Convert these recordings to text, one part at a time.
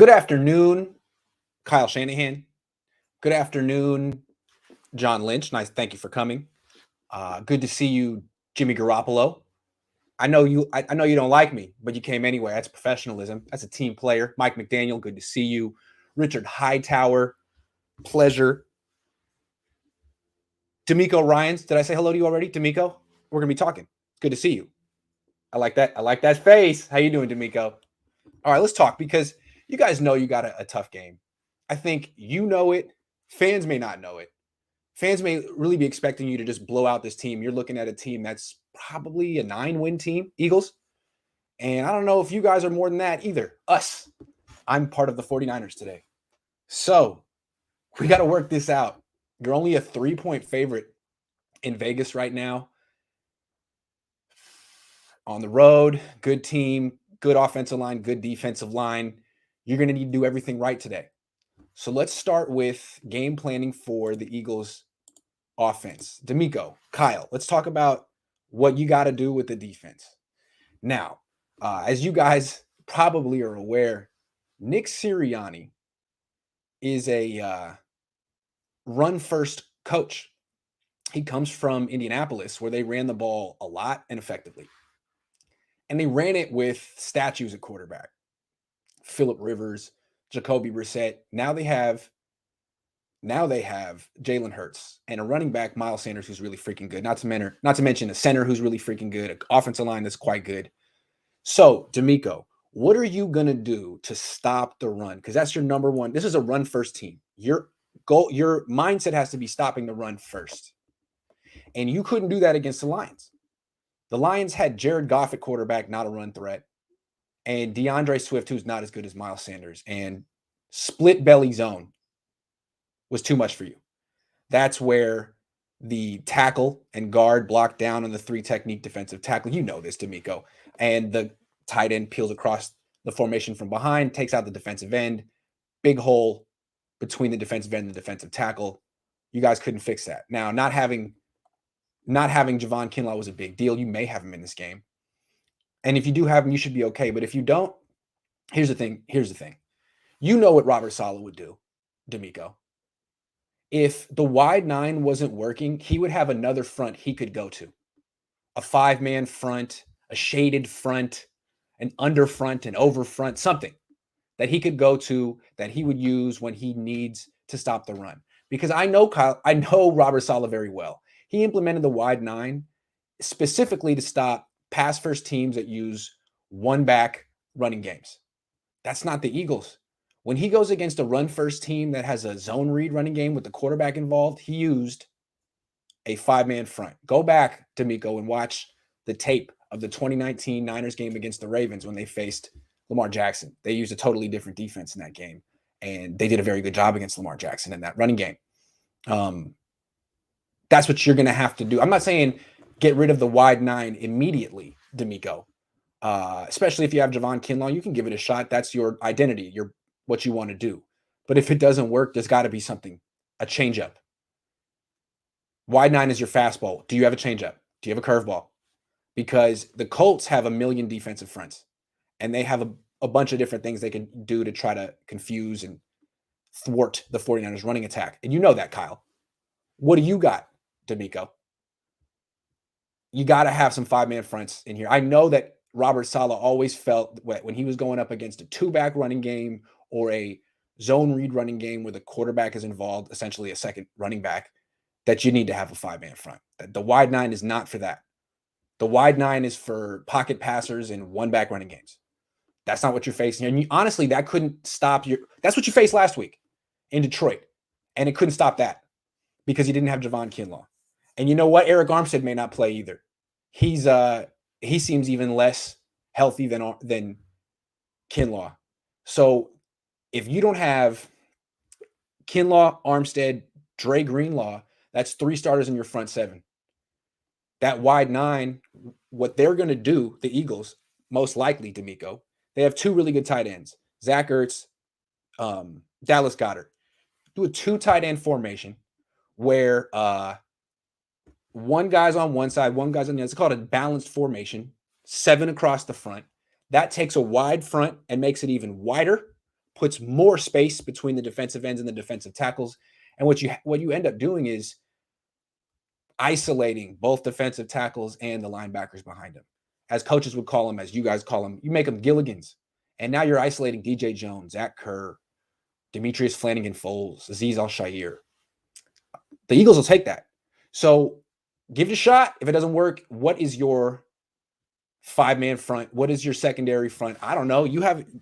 Good afternoon, Kyle Shanahan. Good afternoon, John Lynch. Nice, thank you for coming. Good to see you, Jimmy Garoppolo. I know you. I know you don't like me, but you came anyway. That's professionalism. That's a team player. Mike McDaniel. Good to see you. Richard Hightower. Pleasure. D'Amico Ryans. Did I say hello to you already, D'Amico? We're gonna be talking. Good to see you. I like that. I like that face. How you doing, D'Amico? All right, let's talk because you guys know you got a tough game. I think you know it. Fans may not know it. Fans may really be expecting you to just blow out this team. You're looking at a team that's probably a 9-win team, Eagles. And I don't know if you guys are more than that either. Us. I'm part of the 49ers today. So we got to work this out. You're only a 3-point favorite in Vegas right now. On the road, good team, good offensive line, good defensive line. You're going to need to do everything right today. So let's start with game planning for the Eagles offense. D'Amico, Kyle, let's talk about what you got to do with the defense. Now, as you guys probably are aware, Nick Sirianni is a run-first coach. He comes from Indianapolis, where they ran the ball a lot and effectively. And they ran it with statues at quarterback. Phillip Rivers, Jacoby Brissett. Now they have Jalen Hurts and a running back, Miles Sanders, who's really freaking good. Not to mention a center who's really freaking good, an offensive line that's quite good. So, D'Amico, what are you going to do to stop the run? Because that's your number one. This is a run-first team. Your mindset has to be stopping the run first. And you couldn't do that against the Lions. The Lions had Jared Goff at quarterback, not a run threat, and DeAndre Swift, who's not as good as Miles Sanders, and split belly zone was too much for you. That's where the tackle and guard block down on the 3-technique defensive tackle. You know this, D'Amico. And the tight end peels across the formation from behind, takes out the defensive end, big hole between the defensive end and the defensive tackle. You guys couldn't fix that. Now, not having Javon Kinlaw was a big deal. You may have him in this game. And if you do have him, you should be okay. But if you don't, here's the thing. You know what Robert Saleh would do, D'Amico. If the wide 9 wasn't working, he would have another front he could go to. A 5-man front, a shaded front, an under front, an over front, something that he could go to that he would use when he needs to stop the run. Because I know Robert Saleh very well. He implemented the wide 9 specifically to stop pass-first teams that use one-back running games. That's not the Eagles. When he goes against a run-first team that has a zone read running game with the quarterback involved, he used a 5-man front. Go back, D'Amico, and watch the tape of the 2019 Niners game against the Ravens when they faced Lamar Jackson. They used a totally different defense in that game, and they did a very good job against Lamar Jackson in that running game. That's what you're going to have to do. I'm not saying get rid of the wide 9 immediately, D'Amico, especially if you have Javon Kinlaw. You can give it a shot. That's your identity, what you want to do. But if it doesn't work, there's got to be something, a changeup. Wide 9 is your fastball. Do you have a changeup? Do you have a curveball? Because the Colts have a million defensive fronts, and they have a bunch of different things they can do to try to confuse and thwart the 49ers running attack. And you know that, Kyle. What do you got, D'Amico? You got to have some 5-man fronts in here. I know that Robert Saleh always felt when he was going up against a 2-back running game or a zone read running game where the quarterback is involved, essentially a second running back, that you need to have a 5-man front. The wide 9 is not for that. The wide 9 is for pocket passers and one-back running games. That's not what you're facing here. And honestly, that couldn't stop that's what you faced last week in Detroit. And it couldn't stop that because you didn't have Javon Kinlaw. And you know what? Eric Armstead may not play either. He seems even less healthy than Kinlaw. So if you don't have Kinlaw, Armstead, Dre Greenlaw, that's 3 starters in your front 7. That wide 9, what they're going to do, the Eagles, most likely, D'Amico, they have 2 really good tight ends, Zach Ertz, Dallas Goedert. Do a 2 tight end formation where one guy's on one side, one guy's on the other. It's called a balanced formation, 7 across the front. That takes a wide front and makes it even wider, puts more space between the defensive ends and the defensive tackles. And what you end up doing is isolating both defensive tackles and the linebackers behind them. As coaches would call them, as you guys call them, you make them Gilligans. And now you're isolating DJ Jones, Zach Kerr, Demetrius Flanagan-Foles, Azeez Al-Shaair. The Eagles will take that. So give it a shot. If it doesn't work, what is your 5-man front? What is your secondary front? I don't know.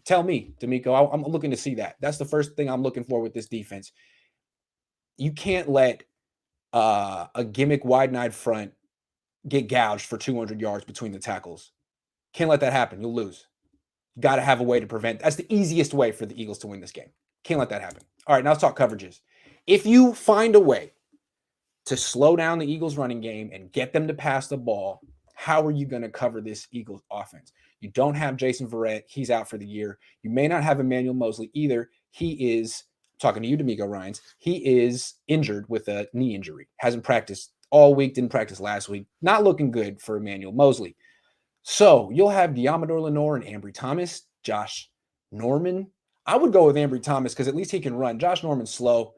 Tell me, D'Amico. I'm looking to see that. That's the first thing I'm looking for with this defense. You can't let a gimmick wide-eyed front get gouged for 200 yards between the tackles. Can't let that happen. You'll lose. Got to have a way to prevent. That's the easiest way for the Eagles to win this game. Can't let that happen. All right, now let's talk coverages. If you find a way to slow down the Eagles running game and get them to pass the ball, how are you going to cover this Eagles offense? You don't have Jason Verrett. He's out for the year. You may not have Emmanuel Moseley either. He is, talking to you, D'Amico Ryans, he is injured with a knee injury. Hasn't practiced all week, didn't practice last week. Not looking good for Emmanuel Moseley. So you'll have Diamador Lenore and Ambry Thomas, Josh Norman. I would go with Ambry Thomas because at least he can run. Josh Norman's slow.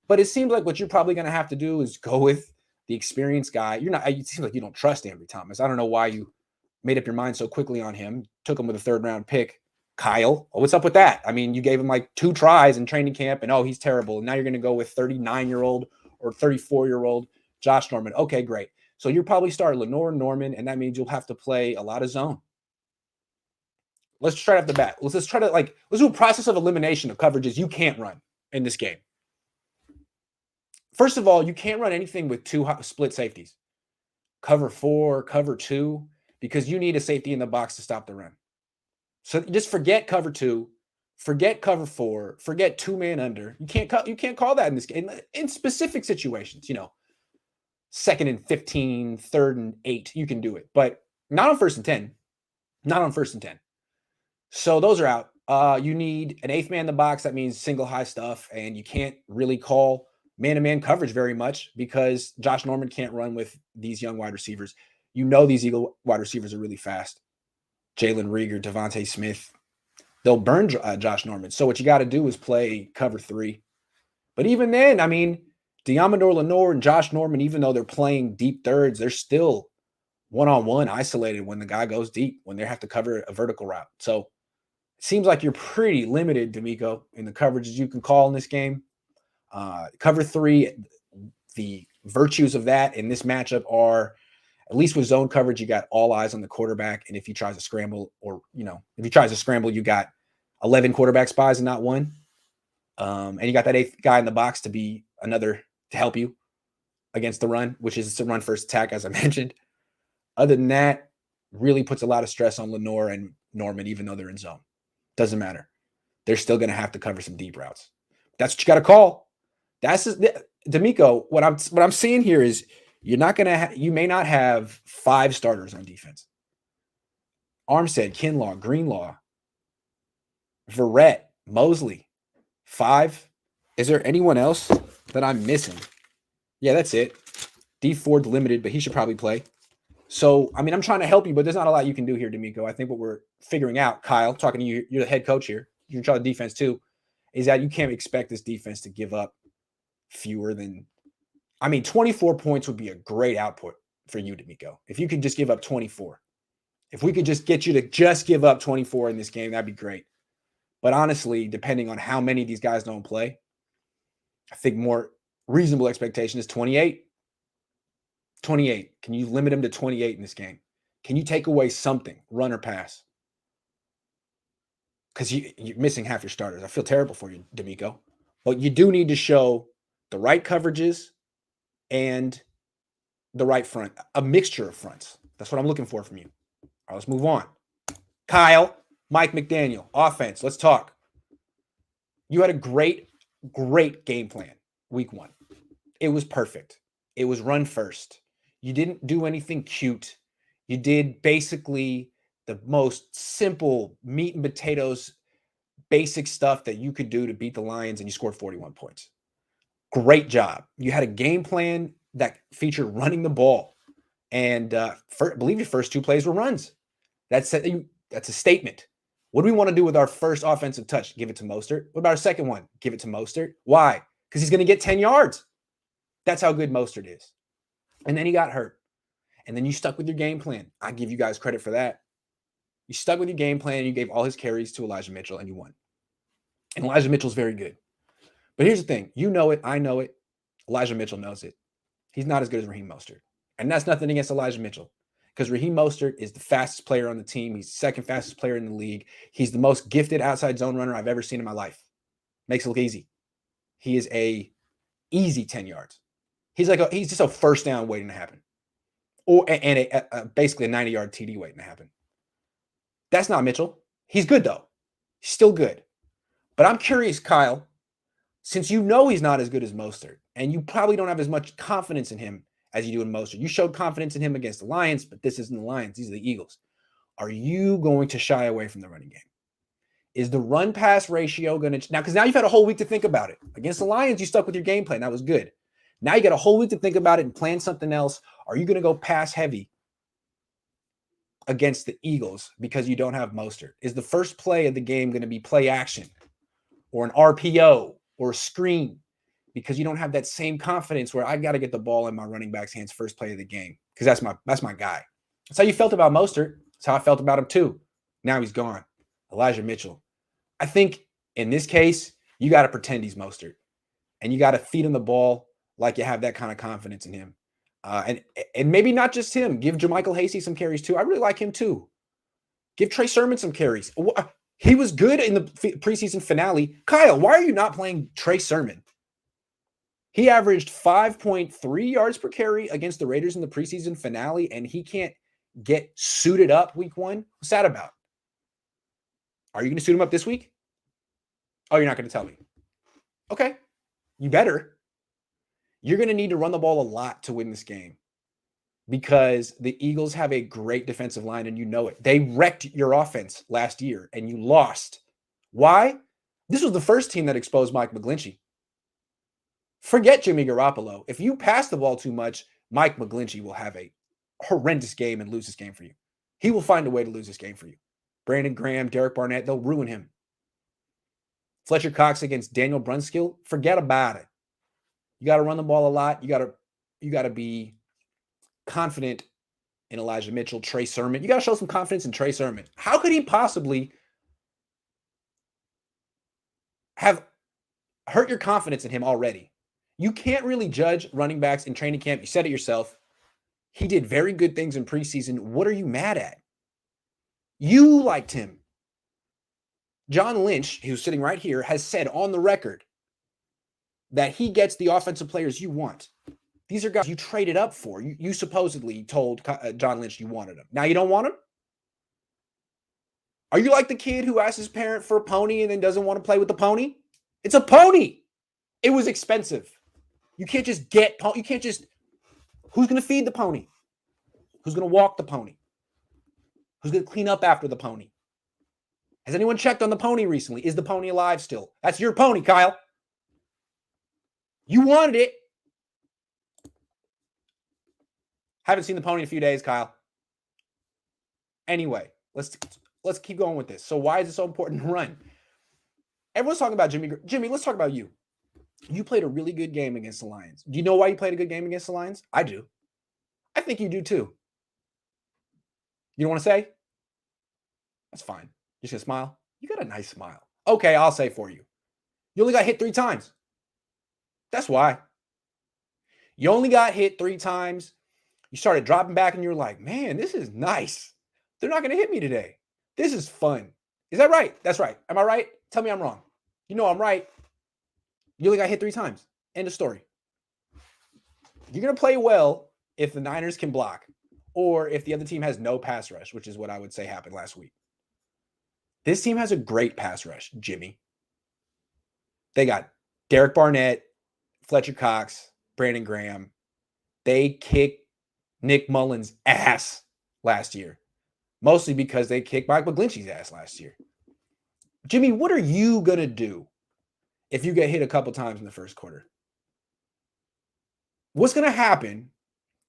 But it seems like what you're probably going to have to do is go with the experienced guy. It seems like you don't trust Ambry Thomas. I don't know why you made up your mind so quickly on him. Took him with a 3rd-round pick. Kyle, what's up with that? I mean, you gave him like 2 tries in training camp, and he's terrible. And now you're going to go with 39-year-old or 34-year-old Josh Norman. Okay, great. So you'll probably start Lenore Norman, and that means you'll have to play a lot of zone. Let's try it off the bat. Let's try to let's do a process of elimination of coverages you can't run in this game. First of all, you can't run anything with 2 split safeties. Cover 4, cover 2, because you need a safety in the box to stop the run. So just forget cover 2, forget cover 4, forget 2-man under. You can't call that in this game. In specific situations, 2nd and 15, 3rd and 8, you can do it, but not on 1st and 10. Not on 1st and 10. So those are out. You need an 8th man in the box. That means single high stuff, and you can't really call man-to-man coverage very much because Josh Norman can't run with these young wide receivers. These Eagle wide receivers are really fast. Jalen Reagor, Devontae Smith, they'll burn Josh Norman. So what you got to do is play cover 3. But even then, I mean, Diamador Lenore and Josh Norman, even though they're playing deep thirds, they're still one-on-one isolated when the guy goes deep, when they have to cover a vertical route. So it seems like you're pretty limited, D'Amico, in the coverages you can call in this game. Cover 3, the virtues of that in this matchup are, at least with zone coverage, you got all eyes on the quarterback. And if he tries to scramble you got 11 quarterback spies and not 1. And you got that 8th guy in the box to help you against the run, which is to run first attack, as I mentioned. Other than that, really puts a lot of stress on Lenore and Norman, even though they're in zone. Doesn't matter. They're still going to have to cover some deep routes. That's what you got to call. D'Amico, what I'm seeing here is you may not have 5 starters on defense. Armstead, Kinlaw, Greenlaw, Verrett, Moseley, 5. Is there anyone else that I'm missing? Yeah, that's it. D Ford limited, but he should probably play. So, I mean, I'm trying to help you, but there's not a lot you can do here, D'Amico. I think what we're figuring out, Kyle, talking to you, you're the head coach here. You're in charge of defense too, is that you can't expect this defense to give up fewer than, 24 points would be a great output for you, D'Amico. If you could just give up 24. If we could just get you to just give up 24 in this game, that'd be great. But honestly, depending on how many of these guys don't play, I think more reasonable expectation is 28. 28. Can you limit them to 28 in this game? Can you take away something, run or pass? Because you're missing half your starters. I feel terrible for you, D'Amico. But you do need to show the right coverages and the right front, a mixture of fronts. That's what I'm looking for from you. All right, let's move on. Kyle, Mike McDaniel, offense. Let's talk. You had a great game plan week 1. It was perfect. It was run first. You didn't do anything cute. You did basically the most simple meat and potatoes, basic stuff that you could do to beat the Lions, and you scored 41 points. Great job. You had a game plan that featured running the ball. And I believe your first 2 plays were runs. That's a statement. What do we want to do with our first offensive touch? Give it to Mostert. What about our second one? Give it to Mostert. Why? Because he's going to get 10 yards. That's how good Mostert is. And then he got hurt. And then you stuck with your game plan. I give you guys credit for that. You stuck with your game plan and you gave all his carries to Elijah Mitchell and you won. And Elijah Mitchell's very good. But here's the thing. You know it. I know it. Elijah Mitchell knows it. He's not as good as Raheem Mostert. And that's nothing against Elijah Mitchell. Because Raheem Mostert is the fastest player on the team. He's the second fastest player in the league. He's the most gifted outside zone runner I've ever seen in my life. Makes it look easy. He is a easy 10 yards. He's just a first down waiting to happen. Basically a 90-yard TD waiting to happen. That's not Mitchell. He's good, though. He's still good. But I'm curious, Kyle, since you know he's not as good as Mostert, and you probably don't have as much confidence in him as you do in Mostert. You showed confidence in him against the Lions, but this isn't the Lions. These are the Eagles. Are you going to shy away from the running game? Is the run-pass ratio going to – because now you've had a whole week to think about it. Against the Lions, you stuck with your game plan. That was good. Now you got a whole week to think about it and plan something else. Are you going to go pass heavy against the Eagles because you don't have Mostert? Is the first play of the game going to be play action or an RPO or a screen because you don't have that same confidence where I got to get the ball in my running back's hands first play of the game because that's my guy. That's how you felt about Mostert. That's how I felt about him too. Now he's gone. Elijah Mitchell. I think in this case, you got to pretend he's Mostert and you got to feed him the ball like you have that kind of confidence in him. And maybe not just him. Give JaMychal Hasty some carries too. I really like him too. Give Trey Sermon some carries. He was good in the preseason finale. Kyle, why are you not playing Trey Sermon? He averaged 5.3 yards per carry against the Raiders in the preseason finale, and he can't get suited up week one. What's that about? Are you going to suit him up this week? Oh, you're not going to tell me. Okay. You better. You're going to need to run the ball a lot to win this game because the Eagles have a great defensive line and you know it. They wrecked your offense last year and you lost. Why? This was the first team that exposed Mike McGlinchey. Forget Jimmy Garoppolo. If you pass the ball too much, Mike McGlinchey will have a horrendous game and lose this game for you. He will find a way to lose this game for you. Brandon Graham, Derek Barnett, they'll ruin him. Fletcher Cox against Daniel Brunskill, forget about it. You got to run the ball a lot. You got to be confident in Elijah Mitchell, Trey Sermon. You got to show some confidence in Trey Sermon. How could he possibly have hurt your confidence in him already? You can't really judge running backs in training camp. You said it yourself. He did very good things in preseason. What are you mad at? You liked him. John Lynch, who's sitting right here, has said on the record that he gets the offensive players you want. These are guys you traded up for. You supposedly told John Lynch you wanted him. Now you don't want him? Are you like the kid who asks his parent for a pony and then doesn't want to play with the pony? It's a pony. It was expensive. You can't just who's going to feed the pony? Who's going to walk the pony? Who's going to clean up after the pony? Has anyone checked on the pony recently? Is the pony alive still? That's your pony, Kyle. You wanted it. Haven't seen the pony in a few days, Kyle. Anyway, let's keep going with this. So why is it so important to run? Everyone's talking about Jimmy. Jimmy, let's talk about you. You played a really good game against the Lions. Do you know why you played a good game against the Lions? I do. I think you do too. You don't want to say? That's fine. You're just going to smile? You got a nice smile. Okay, I'll say for you. You only got hit 3 times. That's why. You only got hit 3 times. You started dropping back and you're like, man, this is nice. They're not going to hit me today. This is fun. Is that right? That's right. Am I right? Tell me I'm wrong. You know I'm right. You only got hit 3 times. End of story. You're going to play well if the Niners can block or if the other team has no pass rush, which is what I would say happened last week. This team has a great pass rush, Jimmy. They got Derek Barnett, Fletcher Cox, Brandon Graham. They kicked Nick Mullins' ass last year, mostly because they kicked Mike McGlinchey's ass last year. Jimmy, what are you going to do if you get hit a couple times in the first quarter? What's going to happen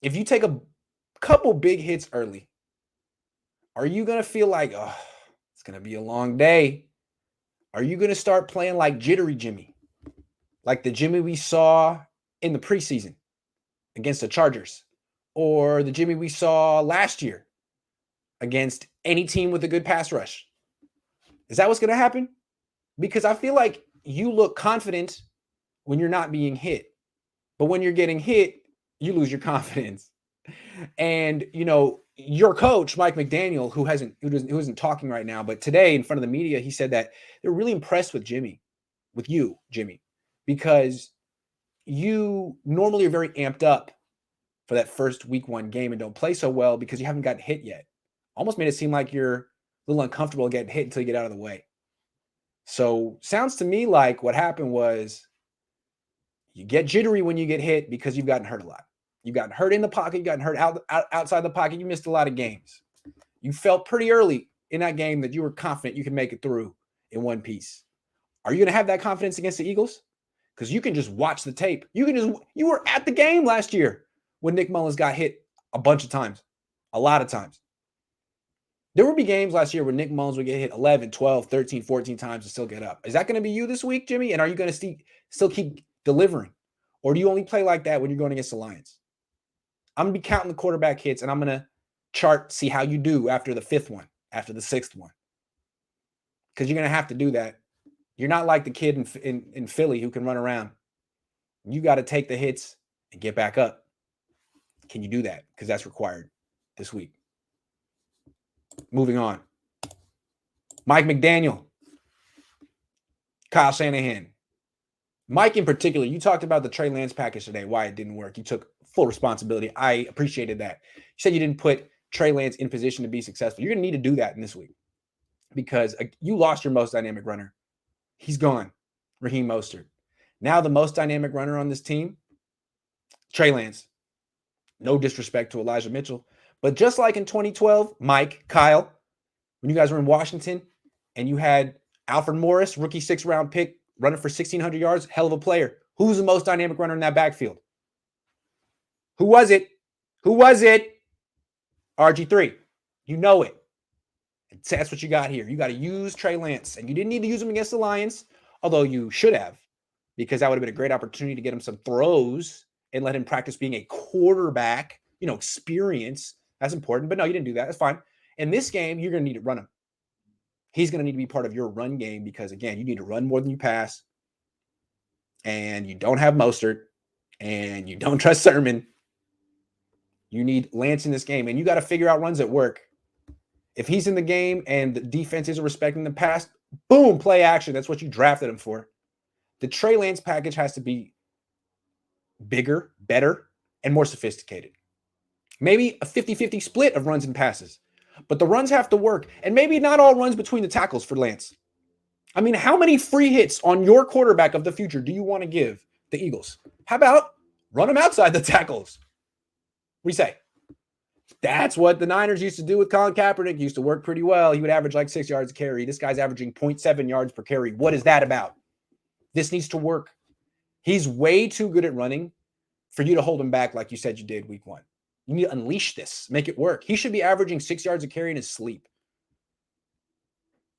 if you take a couple big hits early? Are you going to feel like, oh, it's going to be a long day. Are you going to start playing like jittery Jimmy? Like the Jimmy we saw in the preseason against the Chargers, or the Jimmy we saw last year against any team with a good pass rush? Is that what's going to happen? Because I feel like you look confident when you're not being hit, but when you're getting hit, you lose your confidence. And your coach Mike McDaniel, who isn't talking right now, but today in front of the media, he said that they're really impressed with Jimmy, because you normally are very amped up for that first week 1 game and don't play so well because you haven't gotten hit yet. Almost made it seem like you're a little uncomfortable getting hit until you get out of the way. So sounds to me like what happened was you get jittery when you get hit because you've gotten hurt a lot. You've gotten hurt in the pocket. You've gotten hurt outside the pocket. You missed a lot of games. You felt pretty early in that game that you were confident you could make it through in one piece. Are you going to have that confidence against the Eagles? Because you can just watch the tape. You were at the game last year when Nick Mullins got hit a bunch of times, a lot of times. There would be games last year where Nick Mullins would get hit 11, 12, 13, 14 times and still get up. Is that going to be you this week, Jimmy? And are you going to still keep delivering? Or do you only play like that when you're going against the Lions? I'm going to be counting the quarterback hits, and I'm going to see how you do after the 5th one, after the 6th one. Because you're going to have to do that. You're not like the kid in Philly who can run around. You got to take the hits and get back up. Can you do that? Because that's required this week. Moving on. Mike McDaniel. Kyle Shanahan. Mike in particular, you talked about the Trey Lance package today, why it didn't work. You took full responsibility. I appreciated that. You said you didn't put Trey Lance in position to be successful. You're going to need to do that in this week because you lost your most dynamic runner. He's gone. Raheem Mostert. Now the most dynamic runner on this team, Trey Lance. No disrespect to Elijah Mitchell. But just like in 2012, Kyle, when you guys were in Washington and you had Alfred Morris, rookie 6th-round pick, running for 1,600 yards, hell of a player. Who's the most dynamic runner in that backfield? Who was it? RG3. You know it. That's what you got here. You got to use Trey Lance. And you didn't need to use him against the Lions, although you should have, because that would have been a great opportunity to get him some throws and let him practice being a quarterback, experience. That's important. But no, you didn't do that. That's fine. In this game, you're going to need to run him. He's going to need to be part of your run game because, again, you need to run more than you pass. And you don't have Mostert. And you don't trust Sermon. You need Lance in this game. And you got to figure out runs that work. If he's in the game and the defense isn't respecting the pass, boom, play action. That's what you drafted him for. The Trey Lance package has to be bigger, better, and more sophisticated. Maybe a 50-50 split of runs and passes. But the runs have to work. And maybe not all runs between the tackles for Lance. I mean, how many free hits on your quarterback of the future do you want to give the Eagles? How about run them outside the tackles? We say. That's what the Niners used to do with Colin Kaepernick. Used to work pretty well. He would average like 6 yards a carry. This guy's averaging 0.7 yards per carry. What is that about? This needs to work. He's way too good at running for you to hold him back like you said you did week 1. You need to unleash this. Make it work. He should be averaging 6 yards a carry in his sleep.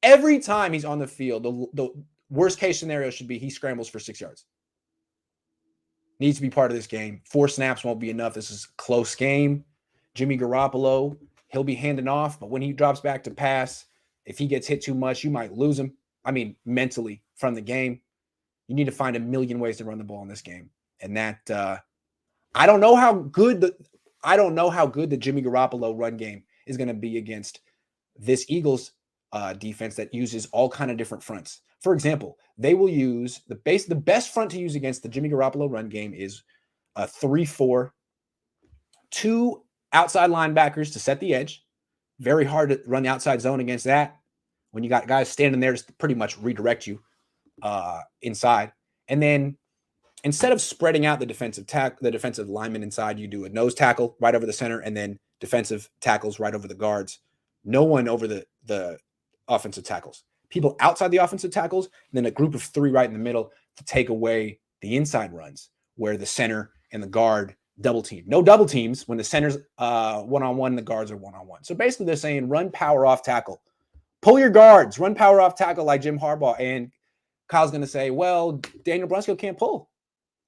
Every time he's on the field, the worst case scenario should be he scrambles for 6 yards. Needs to be part of this game. 4 snaps won't be enough. This is a close game. Jimmy Garoppolo, he'll be handing off, but when he drops back to pass, if he gets hit too much, you might lose him. I mean, mentally from the game. You need to find a million ways to run the ball in this game. And that I don't know how good the Jimmy Garoppolo run game is going to be against this Eagles defense that uses all kind of different fronts. For example, they will use the best front to use against the Jimmy Garoppolo run game is a 3-4, 2 outside linebackers to set the edge. Very hard to run the outside zone against that when you got guys standing there to pretty much redirect you inside. And then instead of spreading out the defensive lineman inside, you do a nose tackle right over the center and then defensive tackles right over the guards. No one over the offensive tackles. People outside the offensive tackles, and then a group of 3 right in the middle to take away the inside runs where the center and the guard double team. No double teams when the center's one-on-one and the guards are one-on-one. So basically they're saying run power off tackle. Pull your guards, run power off tackle like Jim Harbaugh. And Kyle's going to say, well, Daniel Brunskill can't pull.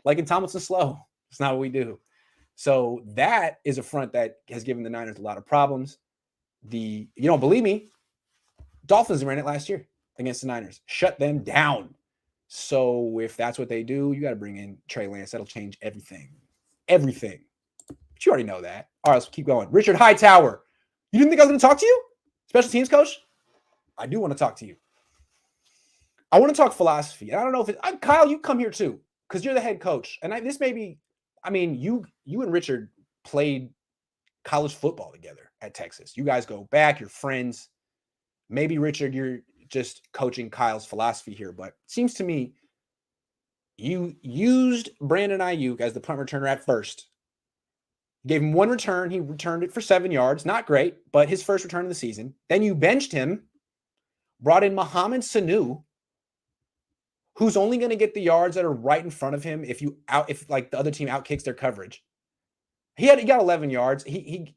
Like in Tomlinson slow. It's not what we do. So that is a front that has given the Niners a lot of problems. You don't believe me? Dolphins ran it last year against the Niners. Shut them down. So if that's what they do, you got to bring in Trey Lance. That'll change everything. Everything. But you already know that. All right, let's keep going. Richard Hightower. You didn't think I was going to talk to you? Special teams coach? I do want to talk to you. I want to talk philosophy. I don't know if Kyle, you come here too, because you're the head coach. And this may be, you and Richard played college football together at Texas. You guys go back, you're friends. Maybe, Richard, you're just coaching Kyle's philosophy here, but it seems to me you used Brandon Ayuk as the punt returner at first. Gave him one return. He returned it for 7 yards. Not great, but his first return of the season. Then you benched him, brought in Mohamed Sanu, who's only going to get the yards that are right in front of him if the other team outkicks their coverage. He got 11 yards. He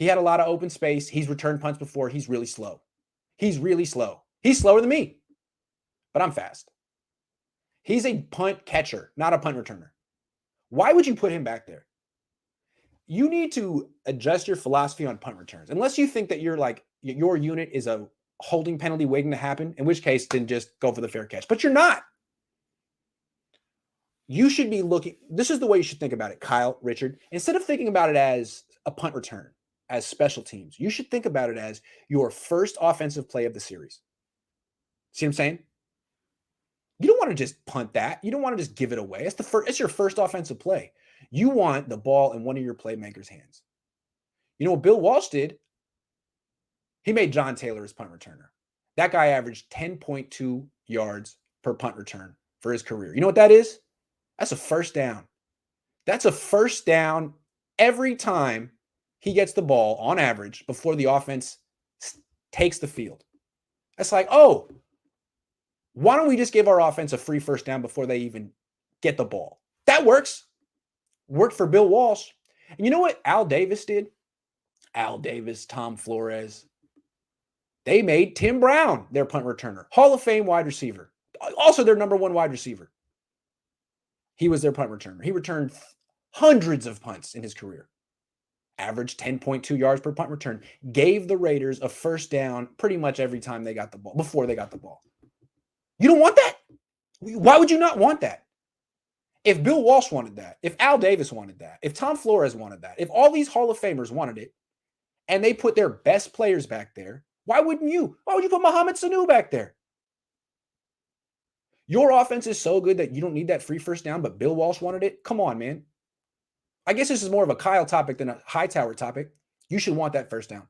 had a lot of open space. He's returned punts before. He's really slow. He's really slow. He's slower than me, but I'm fast. He's a punt catcher, not a punt returner. Why would you put him back there? You need to adjust your philosophy on punt returns. Unless you think that your unit is a holding penalty waiting to happen, in which case then just go for the fair catch. But you're not. You should be looking. This is the way you should think about it, Kyle, Richard. Instead of thinking about it as a punt return, as special teams, you should think about it as your first offensive play of the series. See what I'm saying? You don't want to just punt that. You don't want to just give it away. It's your first offensive play. You want the ball in one of your playmakers' hands. You know what Bill Walsh did? He made John Taylor his punt returner. That guy averaged 10.2 yards per punt return for his career. You know what that is? That's a first down. That's a first down every time he gets the ball on average before the offense takes the field. That's like, oh, why don't we just give our offense a free first down before they even get the ball? That works. Worked for Bill Walsh. And you know what Al Davis did? Al Davis, Tom Flores. They made Tim Brown their punt returner. Hall of Fame wide receiver. Also their number one wide receiver. He was their punt returner. He returned hundreds of punts in his career. Averaged 10.2 yards per punt return. Gave the Raiders a first down pretty much every time they got the ball, before they got the ball. You don't want that? Why would you not want that? If Bill Walsh wanted that, if Al Davis wanted that, if Tom Flores wanted that, if all these Hall of Famers wanted it, and they put their best players back there, why wouldn't you? Why would you put Mohamed Sanu back there? Your offense is so good that you don't need that free first down, but Bill Walsh wanted it? Come on, man. I guess this is more of a Kyle topic than a Hightower topic. You should want that first down.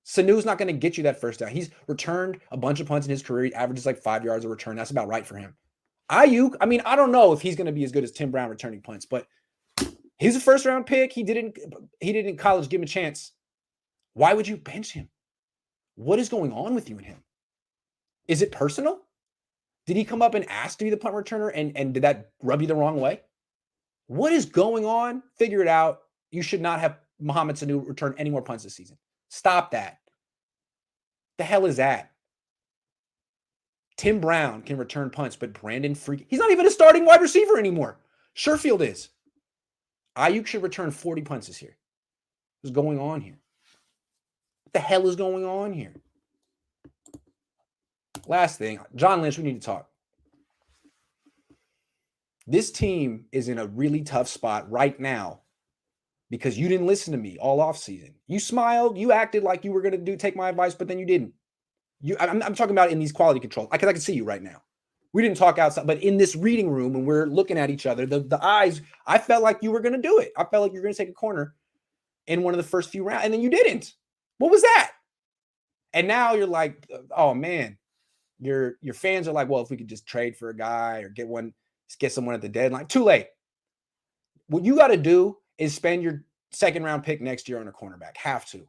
Sanu's not going to get you that first down. He's returned a bunch of punts in his career. He averages like 5 yards a return. That's about right for him. Ayuk, I don't know if he's going to be as good as Tim Brown returning punts, but he's a first-round pick. He didn't in college give him a chance. Why would you bench him? What is going on with you and him? Is it personal? Did he come up and ask to be the punt returner, and did that rub you the wrong way? What is going on? Figure it out. You should not have Mohamed Sanu return any more punts this season. Stop that. The hell is that? Tim Brown can return punts, but Brandon Freak, he's not even a starting wide receiver anymore. Sherfield is. Ayuk should return 40 punts this year. What's going on here? What the hell is going on here? Last thing, John Lynch, we need to talk. This team is in a really tough spot right now because you didn't listen to me all offseason. You smiled, you acted like you were going to take my advice, but then you didn't. I'm talking about in these quality controls. I can see you right now. We didn't talk outside, but in this reading room when we're looking at each other, the eyes, I felt like you were going to do it. I felt like you were going to take a corner in one of the first few rounds, and then you didn't. What was that? And now you're like, oh man, your fans are like, well, if we could just trade for a guy or get someone at the deadline. Too late. What you got to do is spend your second round pick next year on a cornerback. Have to.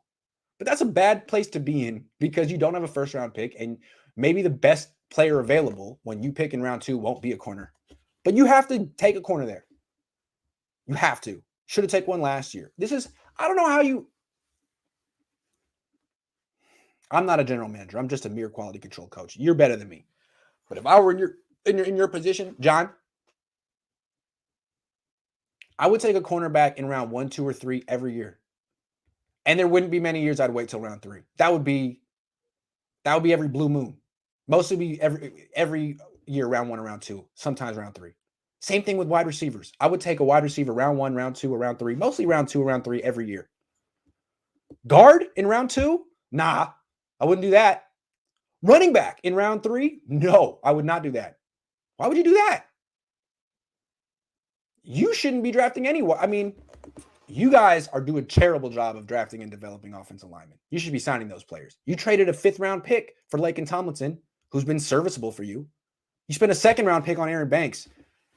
But that's a bad place to be in because you don't have a first round pick, and maybe the best player available when you pick in round 2 won't be a corner. But you have to take a corner there. You have to. Should have taken one last year. I don't know how you. I'm not a general manager. I'm just a mere quality control coach. You're better than me. But if I were in your position, John, I would take a cornerback in round 1, 2, or 3 every year. And there wouldn't be many years I'd wait till round 3. That would be every blue moon. Mostly be every year, round 1 or round 2, sometimes round 3. Same thing with wide receivers. I would take a wide receiver round 1, round 2, or round 3, mostly round 2 or round 3 every year. Guard in round 2? Nah, I wouldn't do that. Running back in round 3? No, I would not do that. Why would you do that? You shouldn't be drafting anyone. I mean, you guys are doing a terrible job of drafting and developing offensive linemen. You should be signing those players. You traded a 5th-round pick for Laken Tomlinson, who's been serviceable for you. You spent a 2nd-round pick on Aaron Banks.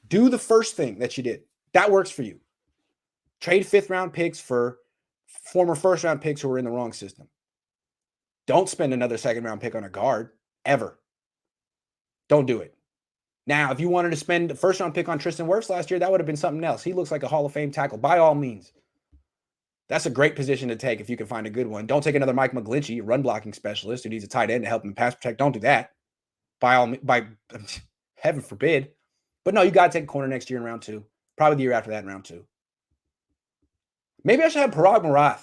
Do the first thing that you did. That works for you. Trade 5th-round picks for former 1st-round picks who were in the wrong system. Don't spend another 2nd-round pick on a guard, ever. Don't do it. Now, if you wanted to spend a 1st-round pick on Tristan Wirfs last year, that would have been something else. He looks like a Hall of Fame tackle, by all means. That's a great position to take if you can find a good one. Don't take another Mike McGlinchey, run blocking specialist who needs a tight end to help him pass protect. Don't do that. By heaven forbid. But no, you got to take a corner next year in round 2. Probably the year after that in round 2. Maybe I should have Parag Marath.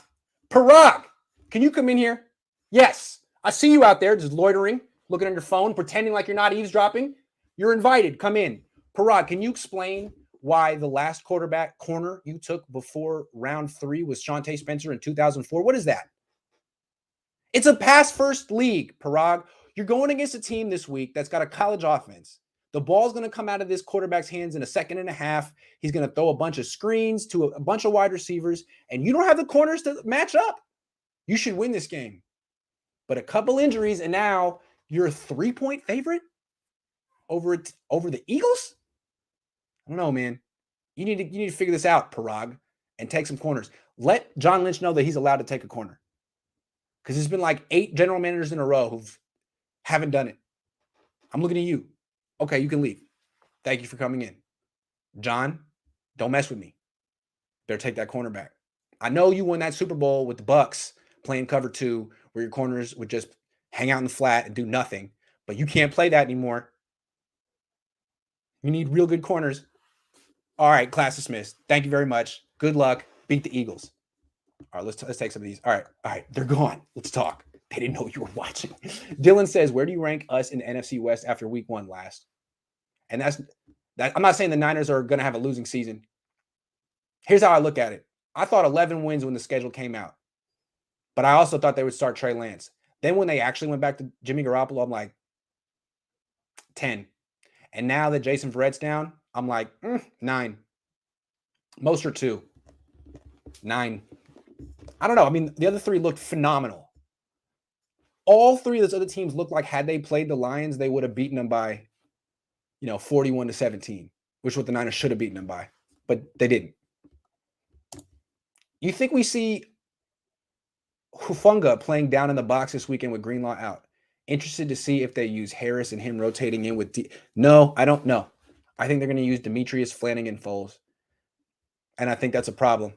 Parag, can you come in here? Yes. I see you out there just loitering, looking on your phone, pretending like you're not eavesdropping. You're invited. Come in. Parag, can you explain why the last quarterback corner you took before round 3 was Shawntae Spencer in 2004? What is that? It's a pass-first league, Parag. You're going against a team this week that's got a college offense. The ball's going to come out of this quarterback's hands in a 2nd and a half. He's going to throw a bunch of screens to a bunch of wide receivers, and you don't have the corners to match up. You should win this game. But a couple injuries, and now you're a 3-point favorite over the Eagles? I don't know, man. You need to figure this out, Parag, and take some corners. Let John Lynch know that he's allowed to take a corner. Because there's been like 8 general managers in a row who haven't done it. I'm looking at you. Okay, you can leave. Thank you for coming in. John, don't mess with me. Better take that cornerback. I know you won that Super Bowl with the Bucks playing cover 2 where your corners would just hang out in the flat and do nothing. But you can't play that anymore. You need real good corners. All right, class dismissed. Thank you very much. Good luck. Beat the Eagles. All right, let's take some of these. All right, they're gone. Let's talk. They didn't know you were watching. Dylan says, where do you rank us in the NFC West after week 1 last? And that's that. I'm not saying the Niners are going to have a losing season. Here's how I look at it. I thought 11 wins when the schedule came out. But I also thought they would start Trey Lance. Then when they actually went back to Jimmy Garoppolo, I'm like, 10. And now that Jason Verrett's down, I'm like, 9. Most are 2. 9. I don't know. I mean, the other 3 looked phenomenal. All 3 of those other teams looked like had they played the Lions, they would have beaten them by, 41-17, which is what the Niners should have beaten them by. But they didn't. You think we see Hufanga playing down in the box this weekend with Greenlaw out? Interested to see if they use Harris and him rotating in with No, I don't know. I think they're going to use Demetrius, Flanagan, Foles. And I think that's a problem.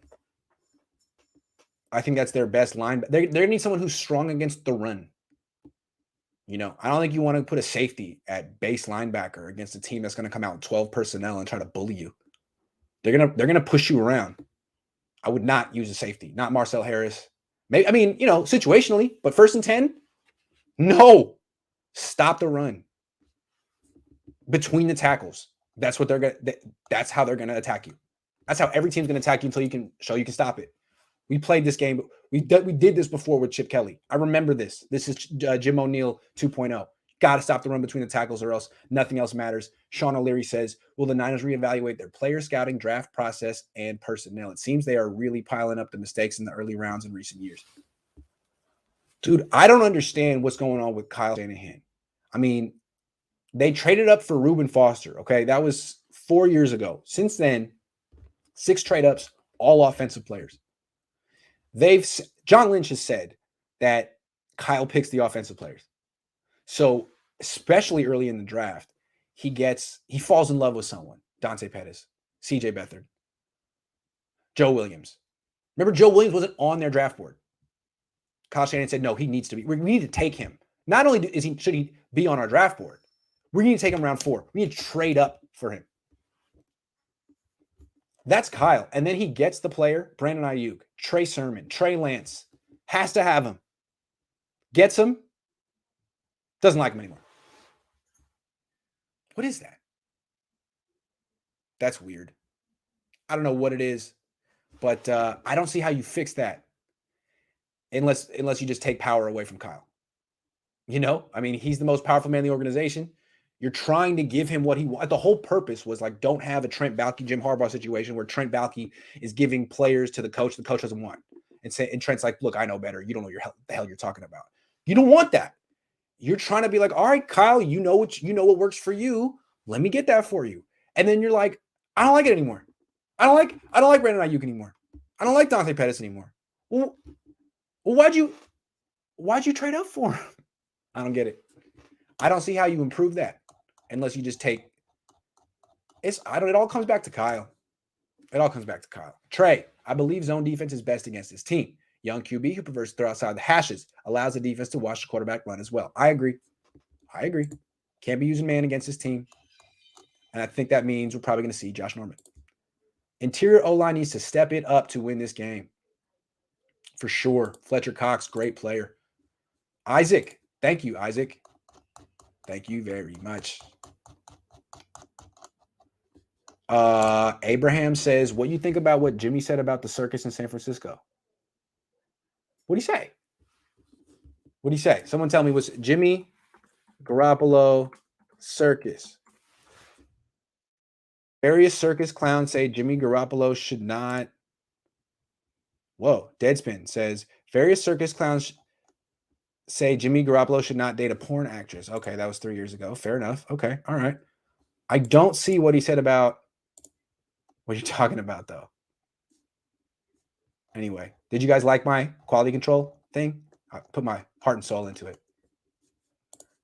I think that's their best line. They need someone who's strong against the run. I don't think you want to put a safety at base linebacker against a team that's going to come out with 12 personnel and try to bully you. They're gonna push you around. I would not use a safety, not Marcel Harris. Maybe situationally, but 1st and 10, no. Stop the run between the tackles. That's what that's how they're gonna attack you. That's how every team's gonna attack you until you can show you can stop it. We played this game. We did this before with Chip Kelly. I remember this. This is Jim O'Neill 2.0. Got to stop the run between the tackles or else nothing else matters. Sean O'Leary says, will the Niners reevaluate their player scouting, draft process, and personnel? It seems they are really piling up the mistakes in the early rounds in recent years. Dude, I don't understand what's going on with Kyle Shanahan. I mean, they traded up for Reuben Foster, okay? That was 4 years ago. Since then, 6 trade-ups, all offensive players. John Lynch has said that Kyle picks the offensive players. So, especially early in the draft, he falls in love with someone. Dante Pettis, CJ Beathard, Joe Williams. Remember, Joe Williams wasn't on their draft board. Kyle Shanahan said, no, he needs to be. We need to take him. Not only should he be on our draft board, we need to take him round 4. We need to trade up for him. That's Kyle. And then he gets the player, Brandon Ayuk, Trey Sermon, Trey Lance. Has to have him. Gets him. Doesn't like him anymore. What is that? That's weird. I don't know what it is, but I don't see how you fix that unless you just take power away from Kyle. You know, I mean, he's the most powerful man in the organization. You're trying to give him what he wants. The whole purpose was like, don't have a Trent Baalke, Jim Harbaugh situation where Trent Baalke is giving players to the coach doesn't want. And Trent's like, look, I know better. You don't know the hell you're talking about. You don't want that. You're trying to be like, all right, Kyle, you know what works for you. Let me get that for you. And then you're like, I don't like it anymore. I don't like Brandon Ayuk anymore. I don't like Dante Pettis anymore. Well, why'd you trade up for him? I don't get it. I don't see how you improve that unless you just take it all comes back to Kyle. It all comes back to Kyle. Trey, I believe zone defense is best against this team. Young QB who prefers to throw outside the hashes allows the defense to watch the quarterback run as well. I agree. Can't be using man against this team. And I think that means we're probably going to see Josh Norman. Interior O-line needs to step it up to win this game. For sure. Fletcher Cox, great player. Isaac. Thank you, Isaac. Thank you very much. Abraham says, what do you think about what Jimmy said about the circus in San Francisco? What did he say? Someone tell me, was Jimmy Garoppolo circus? Various circus clowns say Jimmy Garoppolo should not. Whoa, Deadspin says, various circus clowns say Jimmy Garoppolo should not date a porn actress. Okay, that was 3 years ago. Fair enough. Okay, all right. I don't see what he said about what you're talking about, though. Anyway, did you guys like my quality control thing? I put my heart and soul into it.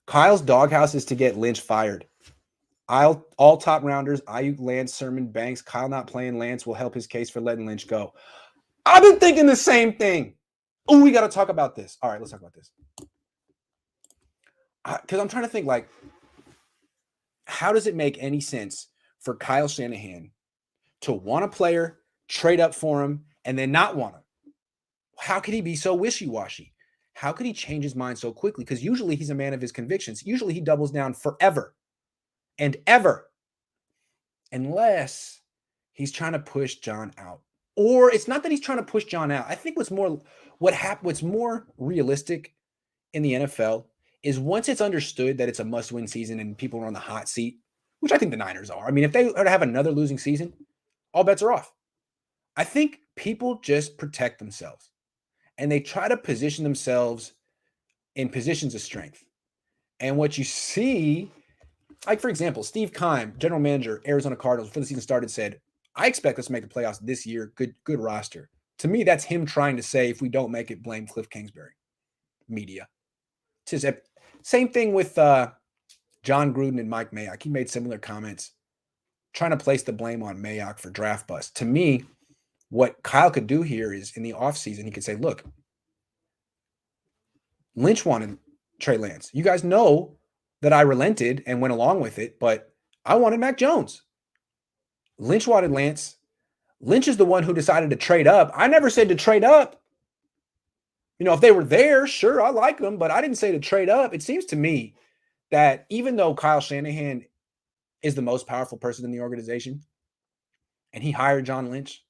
Kyle's doghouse is to get Lynch fired. All top rounders, Ayuk, Lance, Sermon, Banks. Kyle not playing Lance will help his case for letting Lynch go. I've been thinking the same thing. Oh, we got to talk about this. All right, let's talk about this. Because I'm trying to think, like, how does it make any sense for Kyle Shanahan to want a player, trade up for him, and then not want him? How could he be so wishy-washy? How could he change his mind so quickly? Because usually he's a man of his convictions. Usually he doubles down forever and ever, unless he's trying to push John out. Or it's not that he's trying to push John out. I think what's more realistic in the NFL is once it's understood that it's a must-win season and people are on the hot seat, which I think the Niners are. I mean, if they are to have another losing season, all bets are off. I think people just protect themselves and they try to position themselves in positions of strength. And what you see, like, for example, Steve Keim, general manager, Arizona Cardinals, before the season started, said, I expect us to make the playoffs this year. Good roster. To me, that's him trying to say, if we don't make it, blame Cliff Kingsbury. Media. Same thing with John Gruden and Mike Mayock. He made similar comments, trying to place the blame on Mayock for draft bust. To me, what Kyle could do here is in the offseason, he could say, look, Lynch wanted Trey Lance. You guys know that I relented and went along with it, but I wanted Mac Jones. Lynch wanted Lance. Lynch is the one who decided to trade up. I never said to trade up. You know, if they were there, sure, I like them, but I didn't say to trade up. It seems to me that even though Kyle Shanahan is the most powerful person in the organization and he hired John Lynch,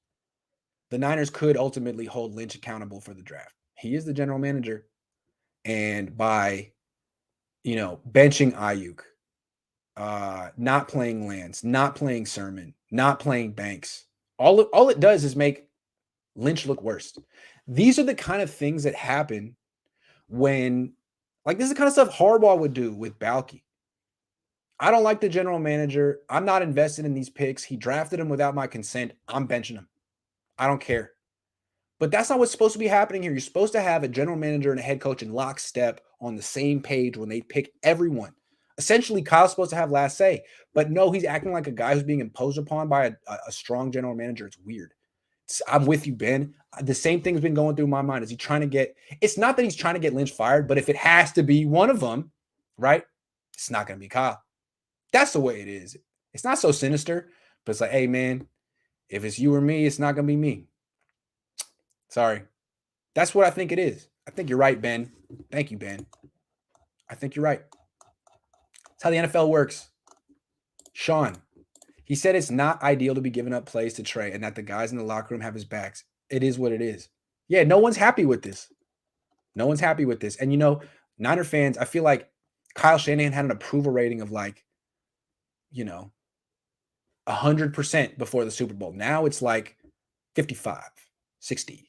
the Niners could ultimately hold Lynch accountable for the draft. He is the general manager. And by, benching Ayuk, not playing Lance, not playing Sermon, not playing Banks, all it does is make Lynch look worse. These are the kind of things that happen when, like, this is the kind of stuff Harbaugh would do with Baalke. I don't like the general manager. I'm not invested in these picks. He drafted him without my consent. I'm benching him. I don't care. But that's not what's supposed to be happening here. You're supposed to have a general manager and a head coach in lockstep on the same page when they pick everyone. Essentially, Kyle's supposed to have last say. But no, he's acting like a guy who's being imposed upon by a strong general manager. It's weird. I'm with you, Ben. The same thing's been going through my mind. Is he trying to get? It's not that he's trying to get Lynch fired, but if it has to be one of them, right? It's not going to be Kyle. That's the way it is. It's not so sinister, but it's like, hey, man, if it's you or me, it's not going to be me. Sorry. That's what I think it is. I think you're right, Ben. Thank you, Ben. I think you're right. That's how the NFL works. Sean, he said it's not ideal to be giving up plays to Trey and that the guys in the locker room have his backs. It is what it is. Yeah, no one's happy with this. No one's happy with this. And, Niner fans, I feel like Kyle Shanahan had an approval rating of 100% before the Super Bowl. Now it's like 55, 60.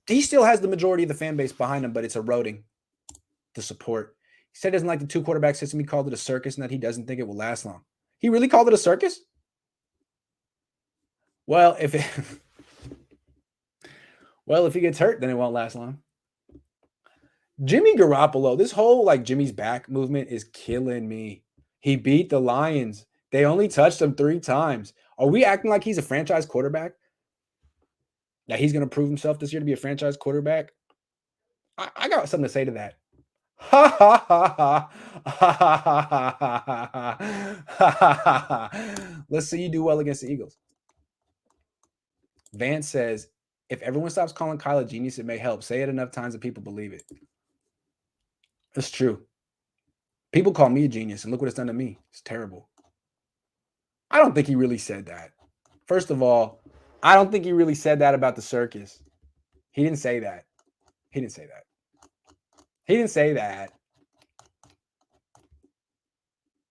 He still has the majority of the fan base behind him, but it's eroding the support. He said he doesn't like the 2-quarterback system. He called it a circus and that he doesn't think it will last long. He really called it a circus? Well, if he gets hurt, then it won't last long. Jimmy Garoppolo, this whole Jimmy's back movement is killing me. He beat the Lions. They only touched him 3 times. Are we acting like he's a franchise quarterback? That he's going to prove himself this year to be a franchise quarterback? I got something to say to that. Ha ha ha ha. Let's see you do well against the Eagles. Vance says, if everyone stops calling Kyle a genius, it may help. Say it enough times that people believe it. It's true. People call me a genius, and look what it's done to me. It's terrible. I don't think he really said that. First of all, I don't think he really said that about the circus. He didn't say that. He didn't say that. He didn't say that.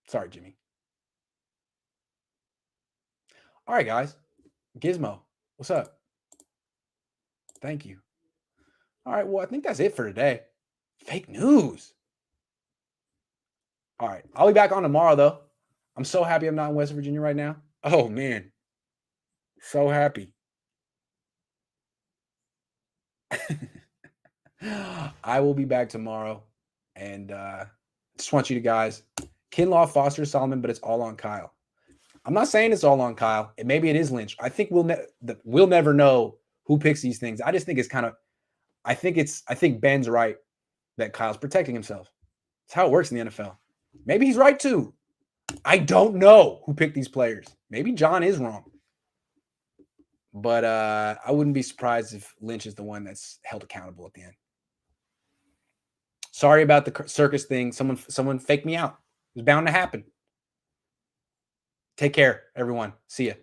Sorry, Jimmy. All right, guys. Gizmo, what's up? Thank you. All right, well, I think that's it for today. Fake news. All right, I'll be back on tomorrow, though. I'm so happy I'm not in West Virginia right now. Oh, man. So happy. I will be back tomorrow. And just want you guys, Kinlaw, Foster, Solomon, but it's all on Kyle. I'm not saying it's all on Kyle. Maybe it is Lynch. I think we'll never know who picks these things. I just think it's kind of, I think Ben's right that Kyle's protecting himself. It's how it works in the NFL. Maybe he's right too. I don't know who picked these players. Maybe John is wrong. But I wouldn't be surprised if Lynch is the one that's held accountable at the end. Sorry about the circus thing. Someone faked me out. It was bound to happen. Take care, everyone. See ya.